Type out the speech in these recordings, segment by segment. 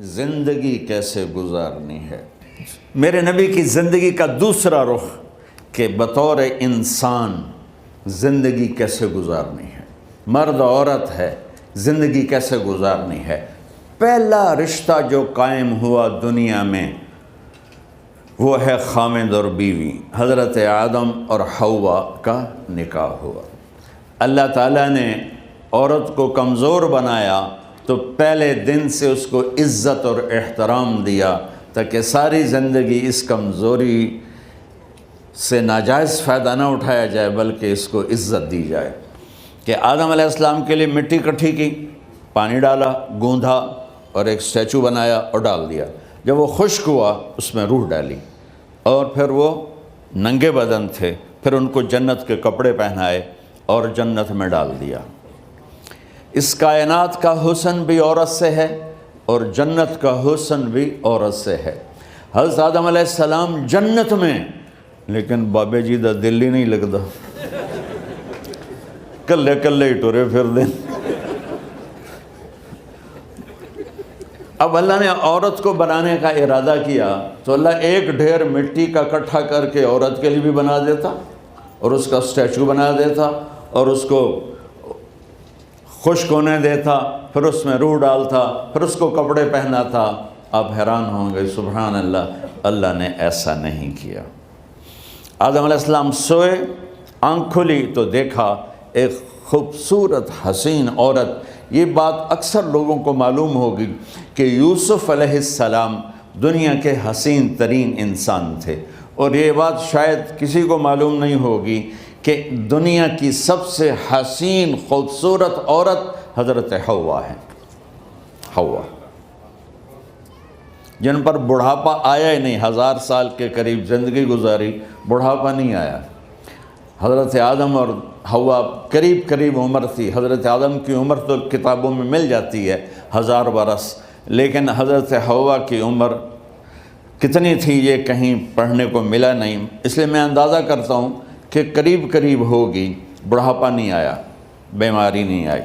زندگی کیسے گزارنی ہے۔ میرے نبی کی زندگی کا دوسرا رخ کہ بطور انسان زندگی کیسے گزارنی ہے، مرد عورت ہے، زندگی کیسے گزارنی ہے۔ پہلا رشتہ جو قائم ہوا دنیا میں وہ ہے خامد اور بیوی، حضرت آدم اور حوا کا نکاح ہوا۔ اللہ تعالیٰ نے عورت کو کمزور بنایا تو پہلے دن سے اس کو عزت اور احترام دیا تاکہ ساری زندگی اس کمزوری سے ناجائز فائدہ نہ اٹھایا جائے بلکہ اس کو عزت دی جائے۔ کہ آدم علیہ السلام کے لیے مٹی اکٹھی کی، پانی ڈالا، گوندھا اور ایک اسٹیچو بنایا اور ڈال دیا۔ جب وہ خشک ہوا اس میں روح ڈالی اور پھر وہ ننگے بدن تھے، پھر ان کو جنت کے کپڑے پہنائے اور جنت میں ڈال دیا۔ اس کائنات کا حسن بھی عورت سے ہے اور جنت کا حسن بھی عورت سے ہے۔ حضرت آدم علیہ السلام جنت میں، لیکن بابے جی دا دل ہی نہیں لگتا، کلے کلے ہی ٹورے پھر دیں۔ اب اللہ نے عورت کو بنانے کا ارادہ کیا تو اللہ ایک ڈھیر مٹی کا اکٹھا کر کے عورت کے لیے بھی بنا دیتا اور اس کا اسٹیچو بنا دیتا اور اس کو خشک ہونے دیتا، پھر اس میں روح ڈالتا، پھر اس کو کپڑے پہناتا۔ آپ حیران ہوں گے، سبحان اللہ، اللہ نے ایسا نہیں کیا۔ آدم علیہ السلام سوئے، آنکھ کھلی تو دیکھا ایک خوبصورت حسین عورت۔ یہ بات اکثر لوگوں کو معلوم ہوگی کہ یوسف علیہ السلام دنیا کے حسین ترین انسان تھے، اور یہ بات شاید کسی کو معلوم نہیں ہوگی کہ دنیا کی سب سے حسین خوبصورت عورت حضرت حوا ہے۔ حوا جن پر بڑھاپا آیا ہی نہیں، 1000 سال کے قریب زندگی گزاری، بڑھاپا نہیں آیا۔ حضرت آدم اور حوا قریب قریب عمر تھی۔ حضرت آدم کی عمر تو کتابوں میں مل جاتی ہے 1000 برس، لیکن حضرت حوا کی عمر کتنی تھی یہ کہیں پڑھنے کو ملا نہیں، اس لیے میں اندازہ کرتا ہوں کہ قریب قریب ہوگی۔ بڑھاپا نہیں آیا، بیماری نہیں آئی۔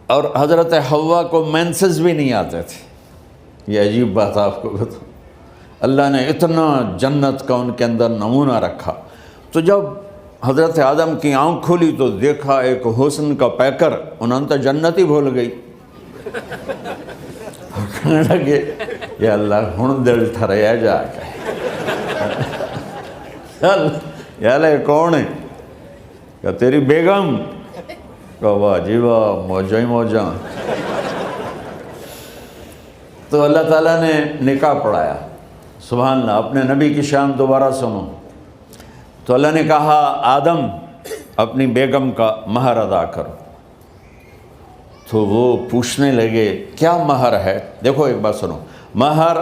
اور حضرت حوا کو مینسز بھی نہیں آتے تھے۔ یہ عجیب بات آپ کو بتاؤں، اللہ نے اتنا جنت کا ان کے اندر نمونہ رکھا۔ تو جب حضرت آدم کی آنکھ کھلی تو دیکھا ایک حسن کا پیکر، انہوں نے جنت ہی بھول گئی۔ کہنے لگے یا اللہ ہن دل ٹھریا جا کے، یا اللہ کون ہے؟ کہ تیری بیگم۔ کہ واہ جی واہ، موجاں ہی موجاں۔ تو اللہ تعالیٰ نے نکاح پڑھایا۔ سبحان اللہ، اپنے نبی کی شان دوبارہ سنو۔ تو اللہ نے کہا آدم اپنی بیگم کا مہر ادا کرو۔ تو وہ پوچھنے لگے کیا مہر ہے؟ دیکھو ایک بات سنو، مہر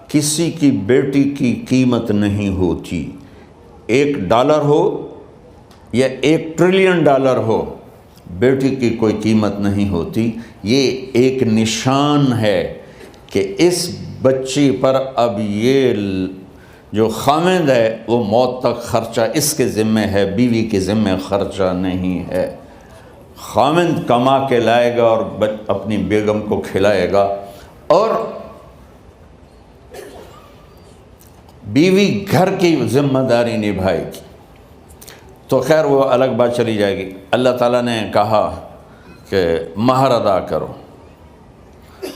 کسی کی بیٹی کی قیمت نہیں ہوتی۔ $1 ہو یا $1 ٹریلین ہو، بیٹی کی کوئی قیمت نہیں ہوتی۔ یہ ایک نشان ہے کہ اس بچی پر اب یہ جو خامد ہے وہ موت تک خرچہ اس کے ذمہ ہے، بیوی کے ذمہ خرچہ نہیں ہے۔ خامد کما کے لائے گا اور اپنی بیگم کو کھلائے گا، اور بیوی گھر کی ذمہ داری نبھائے گی۔ تو خیر وہ الگ بات چلی جائے گی۔ اللہ تعالیٰ نے کہا کہ مہر ادا کرو۔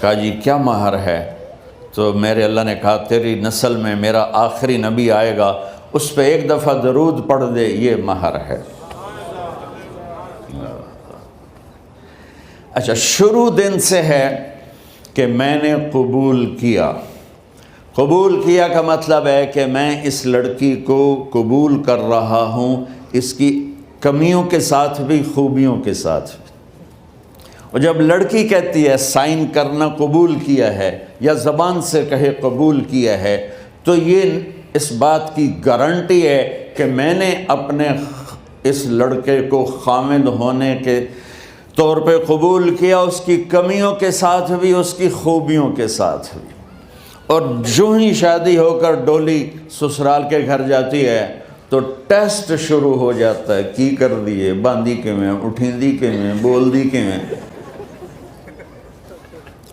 کہا جی کیا مہر ہے؟ تو میرے اللہ نے کہا تیری نسل میں میرا آخری نبی آئے گا، اس پہ ایک دفعہ درود پڑھ دے، یہ مہر ہے۔ اچھا، شروع دن سے ہے کہ میں نے قبول کیا۔ قبول کیا کا مطلب ہے کہ میں اس لڑکی کو قبول کر رہا ہوں، اس کی کمیوں کے ساتھ بھی خوبیوں کے ساتھ بھی۔ اور جب لڑکی کہتی ہے سائن کرنا قبول کیا ہے، یا زبان سے کہے قبول کیا ہے، تو یہ اس بات کی گارنٹی ہے کہ میں نے اپنے اس لڑکے کو خامد ہونے کے طور پہ قبول کیا، اس کی کمیوں کے ساتھ بھی، اس کی خوبیوں کے ساتھ بھی۔ اور جو ہی شادی ہو کر ڈولی سسرال کے گھر جاتی ہے تو ٹیسٹ شروع ہو جاتا ہے، کی کر دیے، باندھی کے میں، اٹھیں دی کے میں، بول دی کے میں۔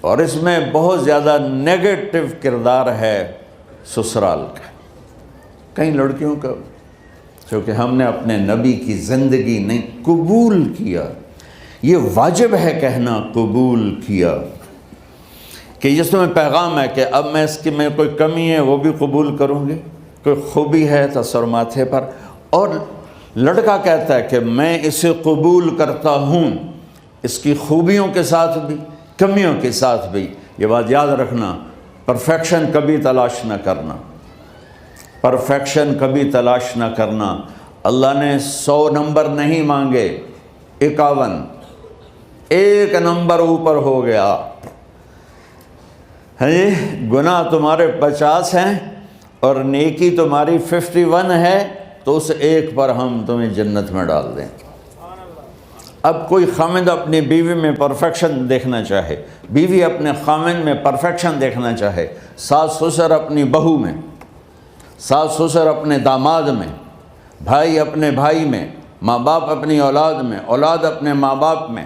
اور اس میں بہت زیادہ نیگیٹو کردار ہے سسرال کا، کئی لڑکیوں کا، چونکہ ہم نے اپنے نبی کی زندگی نہیں قبول کیا۔ یہ واجب ہے کہنا قبول کیا، کہ جس میں پیغام ہے کہ اب میں اس کی میں کوئی کمی ہے وہ بھی قبول کروں گی، کوئی خوبی ہے تو سر ماتھے پر، اور لڑکا کہتا ہے کہ میں اسے قبول کرتا ہوں، اس کی خوبیوں کے ساتھ بھی کمیوں کے ساتھ بھی۔ یہ بات یاد رکھنا، پرفیکشن کبھی تلاش نہ کرنا، پرفیکشن کبھی تلاش نہ کرنا۔ اللہ نے 100 نمبر نہیں مانگے، 51، ایک نمبر اوپر ہو گیا۔ گناہ تمہارے 50 ہیں اور نیکی تمہاری 51 ہے، تو اس ایک پر ہم تمہیں جنت میں ڈال دیں۔ اب کوئی خامد اپنی بیوی میں پرفیکشن دیکھنا چاہے، بیوی اپنے خامد میں پرفیکشن دیکھنا چاہے، ساس سسر اپنی بہو میں، ساس سسر اپنے داماد میں، بھائی اپنے بھائی میں، ماں باپ اپنی اولاد میں، اولاد اپنے ماں باپ میں،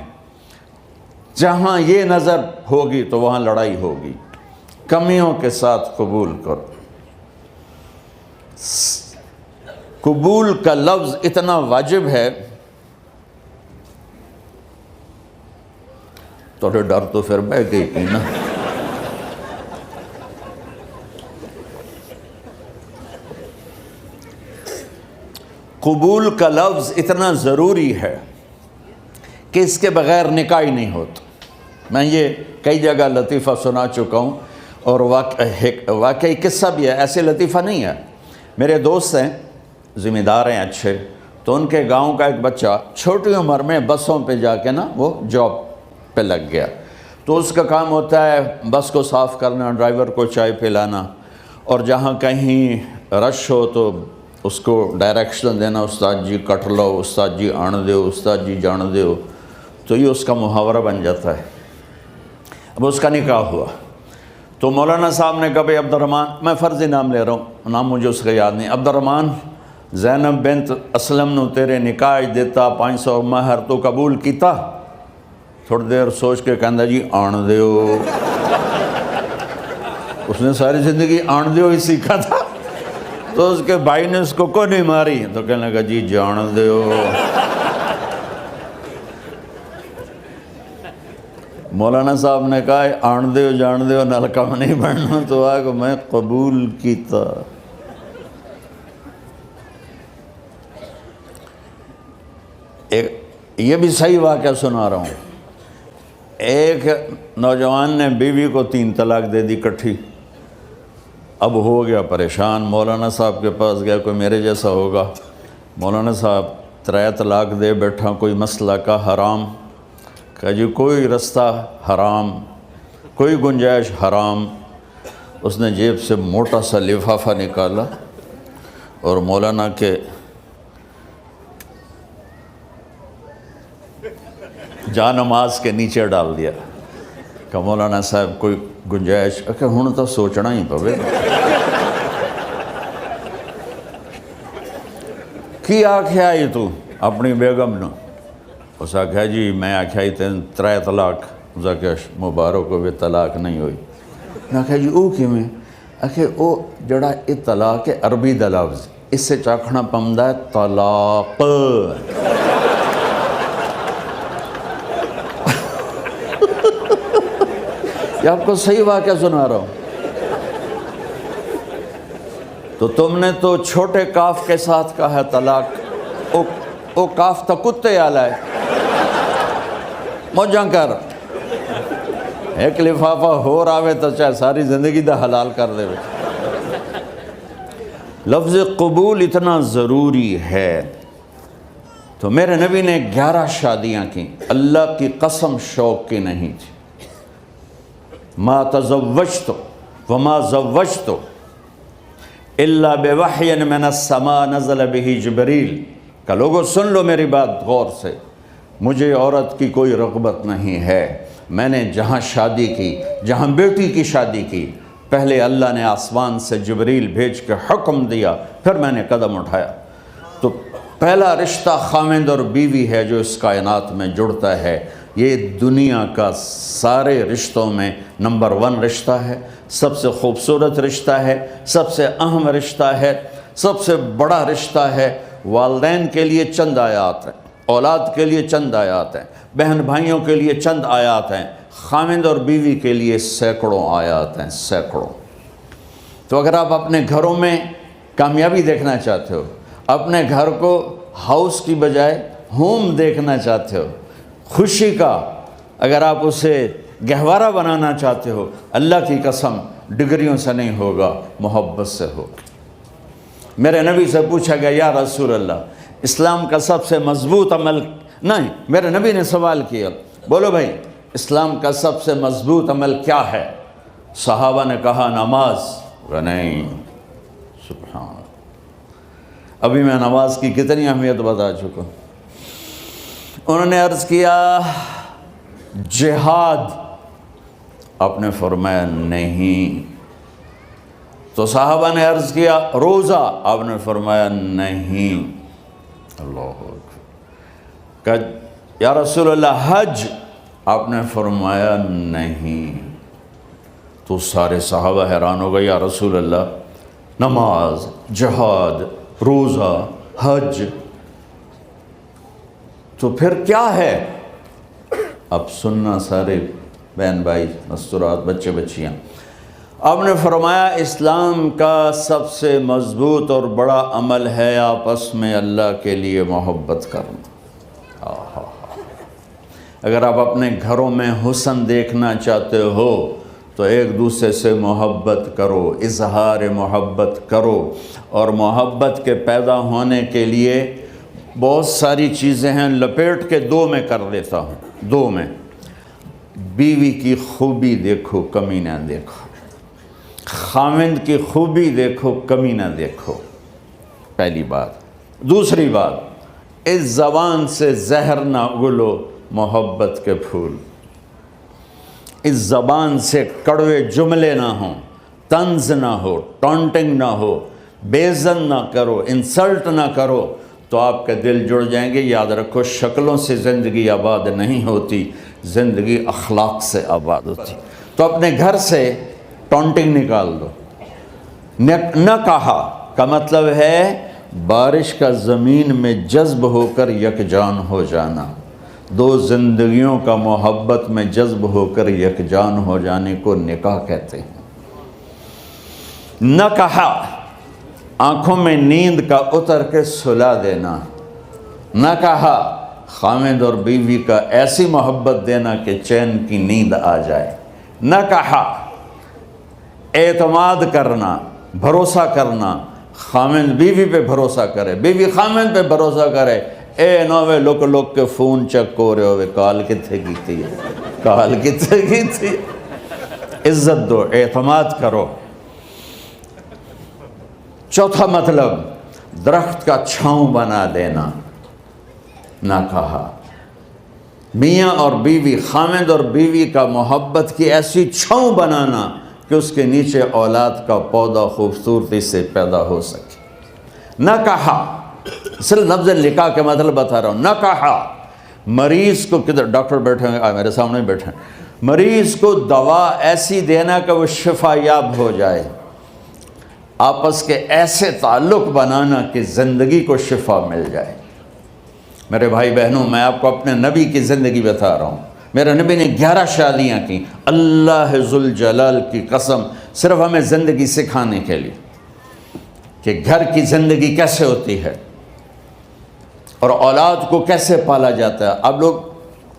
جہاں یہ نظر ہوگی تو وہاں لڑائی ہوگی۔ کمیوں کے ساتھ قبول کرو۔ قبول کا لفظ اتنا واجب ہے، تو ڈر تو پھر بہ گئی تھی نا۔ قبول کا لفظ اتنا ضروری ہے کہ اس کے بغیر نکاح ہی نہیں ہوتا۔ میں یہ کئی جگہ لطیفہ سنا چکا ہوں، اور واقعی قصہ بھی ہے، ایسے لطیفہ نہیں ہے۔ میرے دوست ہیں، ذمہ دار ہیں اچھے، تو ان کے گاؤں کا ایک بچہ چھوٹی عمر میں بسوں پہ جا کے نا وہ جاب پہ لگ گیا، تو اس کا کام ہوتا ہے بس کو صاف کرنا، ڈرائیور کو چائے پلانا، اور جہاں کہیں رش ہو تو اس کو ڈائریکشن دینا، استاد جی کٹ لو، استاد جی آن دیو، استاد جی جان دیو، تو یہ اس کا محاورہ بن جاتا ہے۔ اب اس کا نکاح ہوا تو مولانا صاحب نے کہا بھائی عبد الرحمن، میں فرضی نام لے رہا ہوں، نام مجھے اس کا یاد نہیں، عبد الرحمن زینب بنت اسلم نو تیرے نکاح دیتا 500 مہر تو قبول کیتا؟ تھوڑی دیر سوچ کے کہندا جی آن دیو۔ اس نے ساری زندگی آن دیو ہی سیکھا تھا، تو اس کے بھائی نے اس کو کوئی نہیں ماری، تو کہنے لگا جی جان دیو۔ مولانا صاحب نے کہا آن دیو جان دیو نال کم نہیں بننا، تو آگے میں قبول کیتا۔ یہ بھی صحیح واقعہ سنا رہا ہوں۔ ایک نوجوان نے بیوی کو 3 طلاق دے دی کٹھی، اب ہو گیا پریشان، مولانا صاحب کے پاس گیا، کوئی میرے جیسا ہوگا۔ مولانا صاحب 3 طلاق دے بیٹھا، کوئی مسئلہ کا حرام؟ کہا جی کوئی رستہ حرام، کوئی گنجائش حرام۔ اس نے جیب سے موٹا سا لفافہ نکالا اور مولانا کے جا نماز کے نیچے ڈال دیا کہ مولانا صاحب کوئی گنجائش؟ کہ ہن تو سوچنا ہی پوے۔ کی آکھیا یہ تو اپنی بیگم نو؟ اس آکھیا جی میں آکھیا ہی 3 طلاق، اس آکھیا مبارک ہوئے طلاق نہیں ہوئی۔ میں آکھیا جی او کیویں؟ آکھیا او جڑا یہ طلاق ہے عربی دا لفظ، اس سے چاکھنا پمدا ہے طلاق۔ یہ آپ کو صحیح واقعہ سنا رہا ہوں۔ تو تم نے تو چھوٹے کاف کے ساتھ کہا ہے طلاق، او کاف تا کتے آلا ہے، موجاں کر، ایک لفافہ ہو راوے تو چاہے ساری زندگی دا حلال کر دے۔ لفظ قبول اتنا ضروری ہے۔ تو میرے نبی نے 11 شادیاں کی، اللہ کی قسم شوق کی نہیں تھی۔ ما تزوجت وما زوجت الا بوحی من السماء نزل به جبریل۔ کہ لوگوں سن لو میری بات غور سے، مجھے عورت کی کوئی رغبت نہیں ہے، میں نے جہاں شادی کی، جہاں بیٹی کی شادی کی، پہلے اللہ نے آسمان سے جبریل بھیج کے حکم دیا، پھر میں نے قدم اٹھایا۔ تو پہلا رشتہ خاوند اور بیوی ہے جو اس کائنات میں جڑتا ہے، یہ دنیا کا سارے رشتوں میں نمبر 1 رشتہ ہے، سب سے خوبصورت رشتہ ہے، سب سے اہم رشتہ ہے، سب سے بڑا رشتہ ہے۔ والدین کے لیے چند آیات ہیں، اولاد کے لیے چند آیات ہیں، بہن بھائیوں کے لیے چند آیات ہیں، خاوند اور بیوی کے لیے سینکڑوں آیات ہیں، سینکڑوں۔ تو اگر آپ اپنے گھروں میں کامیابی دیکھنا چاہتے ہو، اپنے گھر کو ہاؤس کی بجائے ہوم دیکھنا چاہتے ہو، خوشی کا اگر آپ اسے گہوارہ بنانا چاہتے ہو، اللہ کی قسم ڈگریوں سے نہیں ہوگا، محبت سے ہوگا۔ میرے نبی سے پوچھا گیا یا رسول اللہ اسلام کا سب سے مضبوط عمل، نہیں، میرے نبی نے سوال کیا، بولو بھائی اسلام کا سب سے مضبوط عمل کیا ہے؟ صحابہ نے کہا نماز، نہیں، سبحان اللہ۔ ابھی میں نماز کی کتنی اہمیت بتا چکا ہوں۔ انہوں نے عرض کیا جہاد، آپ نے فرمایا نہیں۔ تو صحابہ نے عرض کیا روزہ، آپ نے فرمایا نہیں۔ اللہ اکبر۔ کہ یا رسول اللہ حج، آپ نے فرمایا نہیں۔ تو سارے صحابہ حیران ہو گئے، یا رسول اللہ نماز، جہاد، روزہ، حج، تو پھر کیا ہے؟ اب سننا سارے بہن بھائی، مستورات، بچے بچیاں، آپ نے فرمایا اسلام کا سب سے مضبوط اور بڑا عمل ہے آپس میں اللہ کے لیے محبت کرنا۔ اگر آپ اپنے گھروں میں حسن دیکھنا چاہتے ہو تو ایک دوسرے سے محبت کرو، اظہار محبت کرو، اور محبت کے پیدا ہونے کے لیے بہت ساری چیزیں ہیں، لپیٹ کے 2 میں کر لیتا ہوں، 2 میں۔ بیوی کی خوبی دیکھو، کمی نہ دیکھو، خاوند کی خوبی دیکھو، کمی نہ دیکھو، پہلی بات۔ دوسری بات، اس زبان سے زہر نہ اگلو محبت کے پھول، اس زبان سے کڑوے جملے نہ ہوں، طنز نہ ہو، ٹانٹنگ نہ ہو، بےعزت نہ کرو، انسلٹ نہ کرو، تو آپ کے دل جڑ جائیں گے۔ یاد رکھو شکلوں سے زندگی آباد نہیں ہوتی، زندگی اخلاق سے آباد ہوتی۔ تو اپنے گھر سے ٹانٹنگ نکال دو۔ نہ کہا کا مطلب ہے بارش کا زمین میں جذب ہو کر یکجان ہو جانا، 2 زندگیوں کا محبت میں جذب ہو کر یکجان ہو جانے کو نکاح کہتے ہیں۔ نہ کہا آنکھوں میں نیند کا اتر کے سلا دینا، نہ کہا خاوند اور بیوی کا ایسی محبت دینا کہ چین کی نیند آ جائے، نہ کہا اعتماد کرنا، بھروسہ کرنا، خاوند بیوی پہ بھروسہ کرے، بیوی خاوند پہ بھروسہ کرے۔ اے نوے لوک کے فون چیک ہو رہے ہوئے، کال کتنے کی ہے، کال کتنے کی تھی۔ عزت دو، اعتماد کرو۔ چوتھا مطلب درخت کا چھاؤں بنا دینا، نہ کہا میاں اور بیوی، خاوند اور بیوی کا محبت کی ایسی چھاؤں بنانا کہ اس کے نیچے اولاد کا پودا خوبصورتی سے پیدا ہو سکے۔ نہ کہا، صرف لفظ نکاح کے مطلب بتا رہا ہوں، نہ کہا مریض کو، کدھر ڈاکٹر بیٹھے ہیں، میرے سامنے بیٹھے ہیں، مریض کو دوا ایسی دینا کہ وہ شفا یاب ہو جائے، آپس کے ایسے تعلق بنانا کہ زندگی کو شفا مل جائے۔ میرے بھائی بہنوں، میں آپ کو اپنے نبی کی زندگی بتا رہا ہوں۔ میرے نبی نے 11 شادیاں کی، اللہ ذوالجلال کی قسم، صرف ہمیں زندگی سکھانے کے لیے کہ گھر کی زندگی کیسے ہوتی ہے اور اولاد کو کیسے پالا جاتا ہے۔ اب لوگ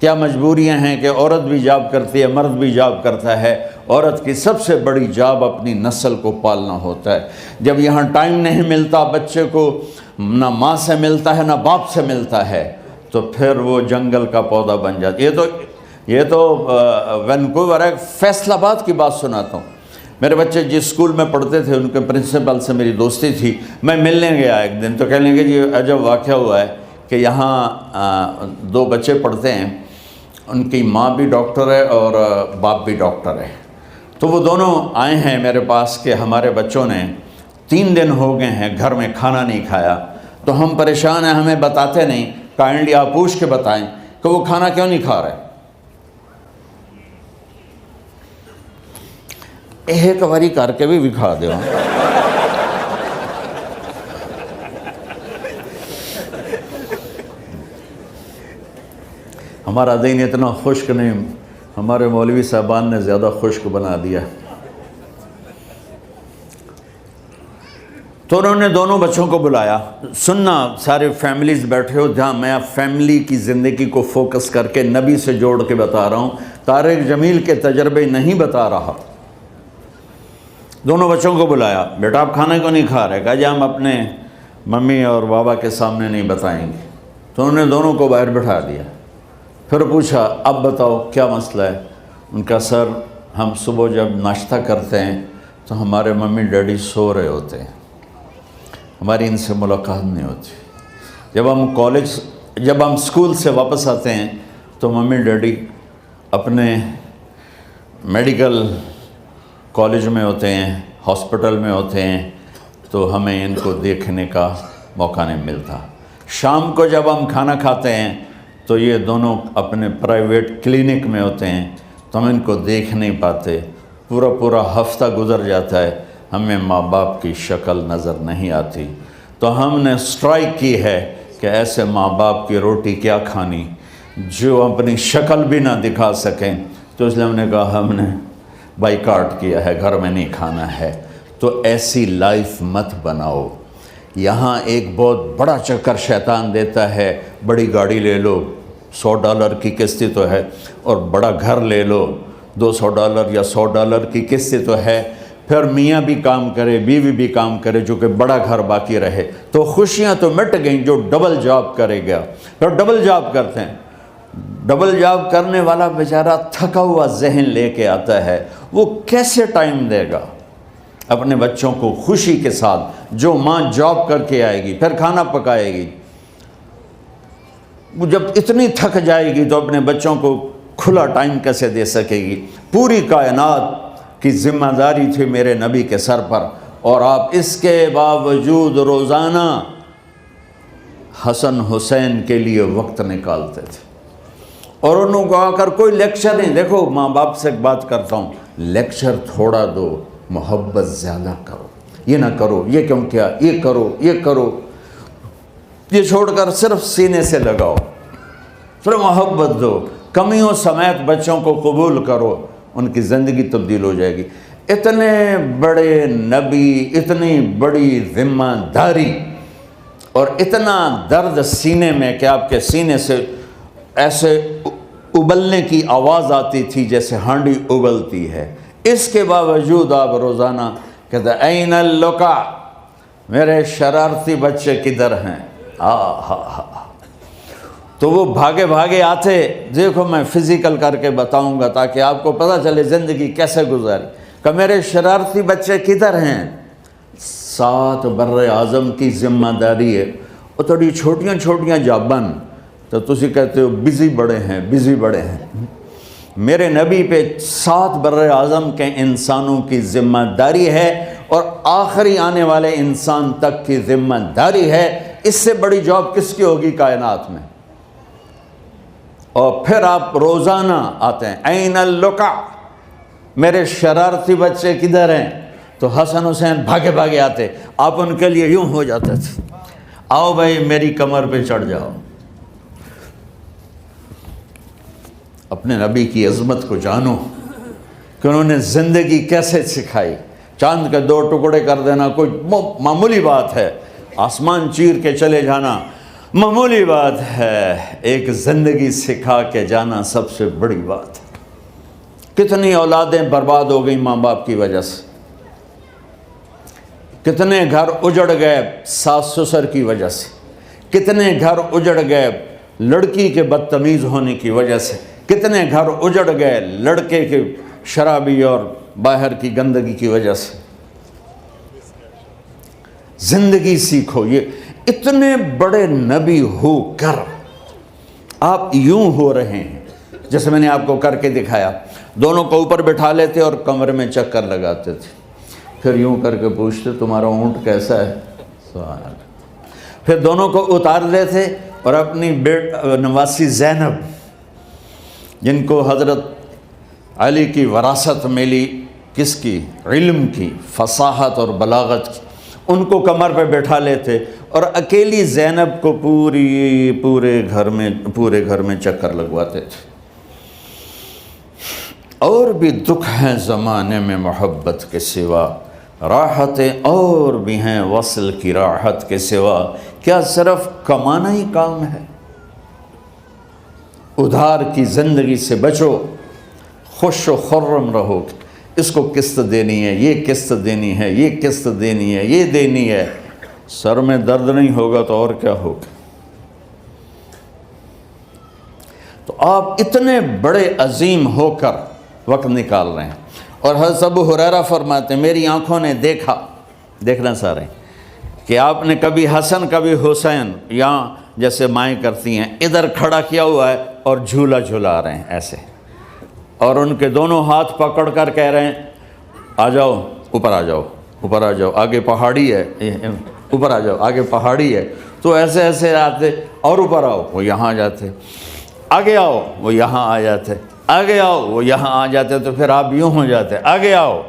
کیا مجبوریاں ہیں کہ عورت بھی جاب کرتی ہے، مرد بھی جاب کرتا ہے۔ عورت کی سب سے بڑی جاب اپنی نسل کو پالنا ہوتا ہے۔ جب یہاں ٹائم نہیں ملتا بچے کو، نہ ماں سے ملتا ہے نہ باپ سے ملتا ہے، تو پھر وہ جنگل کا پودا بن جاتا ہے۔ یہ تو وینکوور ہے، فیصل آباد کی بات سناتا ہوں۔ میرے بچے جس اسکول میں پڑھتے تھے ان کے پرنسپل سے میری دوستی تھی، میں ملنے گیا ایک دن، تو کہنے لگے جی عجب واقعہ ہوا ہے کہ یہاں 2 بچے پڑھتے ہیں، ان کی ماں بھی ڈاکٹر ہے اور باپ بھی ڈاکٹر ہے، تو وہ دونوں آئے ہیں میرے پاس کہ ہمارے بچوں نے 3 دن ہو گئے ہیں گھر میں کھانا نہیں کھایا، تو ہم پریشان ہیں، ہمیں بتاتے نہیں، کائنڈلی آپ پوچھ کے بتائیں کہ وہ کھانا کیوں نہیں کھا رہے۔ ایک باری کر کے بھی دکھا دو. ہمارا دین اتنا خشک نہیں، ہمارے مولوی صاحبان نے زیادہ خشک بنا دیا. تو انہوں نے دونوں بچوں کو بلایا. سننا، سارے فیملیز بیٹھے ہو جہاں میں فیملی کی زندگی کو فوکس کر کے نبی سے جوڑ کے بتا رہا ہوں، طارق جمیل کے تجربے نہیں بتا رہا. دونوں بچوں کو بلایا. بیٹا آپ کھانے کو نہیں کھا رہے؟ کہا جی ہم اپنے ممی اور بابا کے سامنے نہیں بتائیں گے. تو انہوں نے دونوں کو باہر بٹھا دیا. پھر پوچھا اب بتاؤ کیا مسئلہ ہے؟ ان کا سر ہم صبح جب ناشتہ کرتے ہیں تو ہمارے ممی ڈیڈی سو رہے ہوتے ہیں، ہماری ان سے ملاقات نہیں ہوتی. جب ہم اسکول سے واپس آتے ہیں تو ممی ڈیڈی اپنے میڈیکل کالج میں ہوتے ہیں، ہاسپٹل میں ہوتے ہیں، تو ہمیں ان کو دیکھنے کا موقع نہیں ملتا. شام کو جب ہم کھانا کھاتے ہیں تو یہ دونوں اپنے پرائیویٹ کلینک میں ہوتے ہیں، تو ہم ان کو دیکھ نہیں پاتے. پورا ہفتہ گزر جاتا ہے، ہمیں ماں باپ کی شکل نظر نہیں آتی. تو ہم نے سٹرائک کی ہے کہ ایسے ماں باپ کی روٹی کیا کھانی جو اپنی شکل بھی نہ دکھا سکیں. تو اس لیے ہم نے کہا ہم نے بائیکاٹ کیا ہے، گھر میں نہیں کھانا ہے. تو ایسی لائف مت بناؤ. یہاں ایک بہت بڑا چکر شیطان دیتا ہے، بڑی گاڑی لے لو، $100 کی قسط تو ہے، اور بڑا گھر لے لو، $200 یا $100 کی قسط تو ہے. پھر میاں بھی کام کرے، بیوی بھی کام کرے، جو کہ بڑا گھر باقی رہے، تو خوشیاں تو مٹ گئیں. جو ڈبل جاب کرے گا، پھر ڈبل جاب کرتے ہیں. ڈبل جاب کرنے والا بیچارہ تھکا ہوا ذہن لے کے آتا ہے، وہ کیسے ٹائم دے گا اپنے بچوں کو خوشی کے ساتھ؟ جو ماں جاب کر کے آئے گی پھر کھانا پکائے گی، وہ جب اتنی تھک جائے گی تو اپنے بچوں کو کھلا ٹائم کیسے دے سکے گی؟ پوری کائنات کی ذمہ داری تھی میرے نبی کے سر پر، اور آپ اس کے باوجود روزانہ حسن حسین کے لیے وقت نکالتے تھے. اور انہوں کو آ کر کوئی لیکچر نہیں. دیکھو ماں باپ سے ایک بات کرتا ہوں، لیکچر تھوڑا دو، محبت زیادہ کرو. یہ نہ کرو، یہ کیوں کیا، یہ کرو، یہ کرو، یہ چھوڑ کر صرف سینے سے لگاؤ، صرف محبت دو. کمیوں سمیت بچوں کو قبول کرو، ان کی زندگی تبدیل ہو جائے گی. اتنے بڑے نبی، اتنی بڑی ذمہ داری، اور اتنا درد سینے میں کہ آپ کے سینے سے ایسے ابلنے کی آواز آتی تھی جیسے ہانڈی ابلتی ہے. اس کے باوجود آپ روزانہ کہتے این اللقا، میرے شرارتی بچے کدھر ہیں؟ تو وہ بھاگے بھاگے آتے. دیکھو میں فزیکل کر کے بتاؤں گا تاکہ آپ کو پتہ چلے زندگی کیسے گزاری. کہ میرے شرارتی بچے کدھر ہیں؟ 7 بر اعظم کی ذمہ داری ہے. وہ تھوڑی چھوٹیاں جابن تو تسی کہتے ہو بزی بڑے ہیں، بزی بڑے ہیں. میرے نبی پہ 7 بر اعظم کے انسانوں کی ذمہ داری ہے، اور آخری آنے والے انسان تک کی ذمہ داری ہے. اس سے بڑی جاب کس کی ہوگی کائنات میں؟ اور پھر آپ روزانہ آتے ہیں این اللقا، میرے شرارتی بچے کدھر ہیں؟ تو حسن حسین بھاگے بھاگے آتے. آپ ان کے لیے یوں ہو جاتے تھے، آؤ بھائی میری کمر پہ چڑھ جاؤ. اپنے نبی کی عظمت کو جانو کہ انہوں نے زندگی کیسے سکھائی. چاند کے 2 ٹکڑے کر دینا کوئی معمولی بات ہے، آسمان چیر کے چلے جانا معمولی بات ہے، ایک زندگی سکھا کے جانا سب سے بڑی بات ہے. کتنی اولادیں برباد ہو گئیں ماں باپ کی وجہ سے، کتنے گھر اجڑ گئے ساس سسر کی وجہ سے، کتنے گھر اجڑ گئے لڑکی کے بدتمیز ہونے کی وجہ سے، کتنے گھر اجڑ گئے لڑکے کے شرابی اور باہر کی گندگی کی وجہ سے. زندگی سیکھو. یہ اتنے بڑے نبی ہو کر آپ یوں ہو رہے ہیں جیسے میں نے آپ کو کر کے دکھایا. دونوں کو اوپر بٹھا لیتے اور کمرے میں چکر لگاتے تھے، پھر یوں کر کے پوچھتے تمہارا اونٹ کیسا ہے؟ سوال. پھر دونوں کو اتار لیتے اور اپنی نواسی زینب، جن کو حضرت علی کی وراثت ملی کس کی؟ علم کی، فصاحت اور بلاغت کی، ان کو کمر پہ بٹھا لیتے اور اکیلی زینب کو پورے گھر میں چکر لگواتے تھے۔ اور بھی دکھ ہیں زمانے میں محبت کے سوا، راحتیں اور بھی ہیں وصل کی راحت کے سوا، کیا صرف کمانا ہی کام ہے؟ ادھار کی زندگی سے بچو، خوش و خرم رہو، اس کو قسط دینی ہے، یہ قسط دینی ہے، یہ قسط دینی ہے، یہ دینی ہے، سر میں درد نہیں ہوگا تو اور کیا ہوگا؟ تو آپ اتنے بڑے عظیم ہو کر وقت نکال رہے ہیں، اور حضرت ابو ہریرہ فرماتے ہیں میری آنکھوں نے دیکھنا سارے کہ آپ نے کبھی حسن کبھی حسین یہاں جیسے مائیں کرتی ہیں ادھر کھڑا کیا ہوا ہے اور جھولا جھولا رہے ہیں ایسے، اور ان کے دونوں ہاتھ پکڑ کر کہہ رہے ہیں آ جاؤ اوپر آ جاؤ، اوپر آ جاؤ، آگے پہاڑی ہے، اوپر آ جاؤ، آگے پہاڑی ہے، تو ایسے ایسے آتے، اور اوپر آؤ، وہ یہاں آ جاتے، آگے آؤ، وہ یہاں آ جاتے، آگے آؤ، وہ یہاں آ جاتے، تو پھر آپ یوں ہو جاتے، آگے آؤ،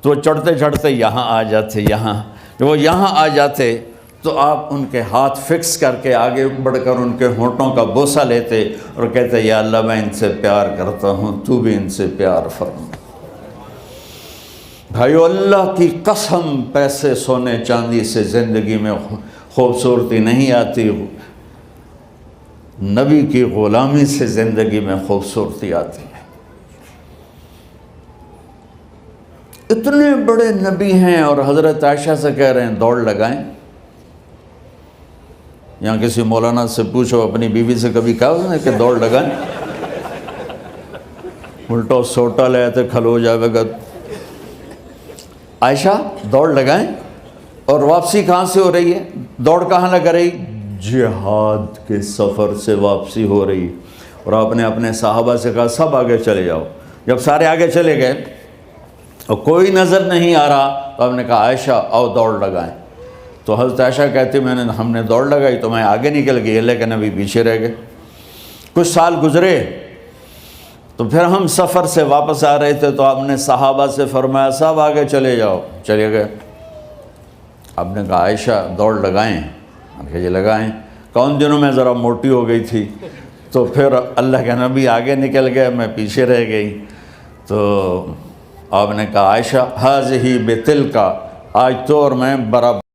تو چڑھتے چڑھتے یہاں آ جاتے، یہاں جب وہ یہاں آ جاتے تو آپ ان کے ہاتھ فکس کر کے آگے بڑھ کر ان کے ہونٹوں کا بوسہ لیتے اور کہتے یا اللہ میں ان سے پیار کرتا ہوں، تو بھی ان سے پیار فرما۔ بھائیو اللہ کی قسم، پیسے سونے چاندی سے زندگی میں خوبصورتی نہیں آتی، نبی کی غلامی سے زندگی میں خوبصورتی آتی ہے۔ اتنے بڑے نبی ہیں اور حضرت عائشہ سے کہہ رہے ہیں دوڑ لگائیں۔ یہاں کسی مولانا سے پوچھو اپنی بیوی سے کبھی کہا اس نے کہ دوڑ لگائیں؟ الٹا سوٹا لے تو کھلو جاوے گا۔ عائشہ دوڑ لگائیں، اور واپسی کہاں سے ہو رہی ہے؟ دوڑ کہاں لگ رہی؟ جہاد کے سفر سے واپسی ہو رہی، اور آپ نے اپنے صحابہ سے کہا سب آگے چلے جاؤ۔ جب سارے آگے چلے گئے اور کوئی نظر نہیں آ رہا تو آپ نے کہا عائشہ آؤ دوڑ لگائیں، تو حضرت عائشہ کہتی ہم نے دوڑ لگائی تو میں آگے نکل گئی، لیکن ابھی پیچھے رہ گئے۔ کچھ سال گزرے تو پھر ہم سفر سے واپس آ رہے تھے تو آپ نے صحابہ سے فرمایا سب آگے چلے جاؤ، چلے گئے۔ آپ نے کہا عائشہ دوڑ لگائیں؟ کہ جی لگائیں۔ کون دنوں میں ذرا موٹی ہو گئی تھی، تو پھر اللہ کے نبی آگے نکل گئے، میں پیچھے رہ گئی۔ تو آپ نے کہا عائشہ ہاذہ بتلک، آج تو اور میں برابر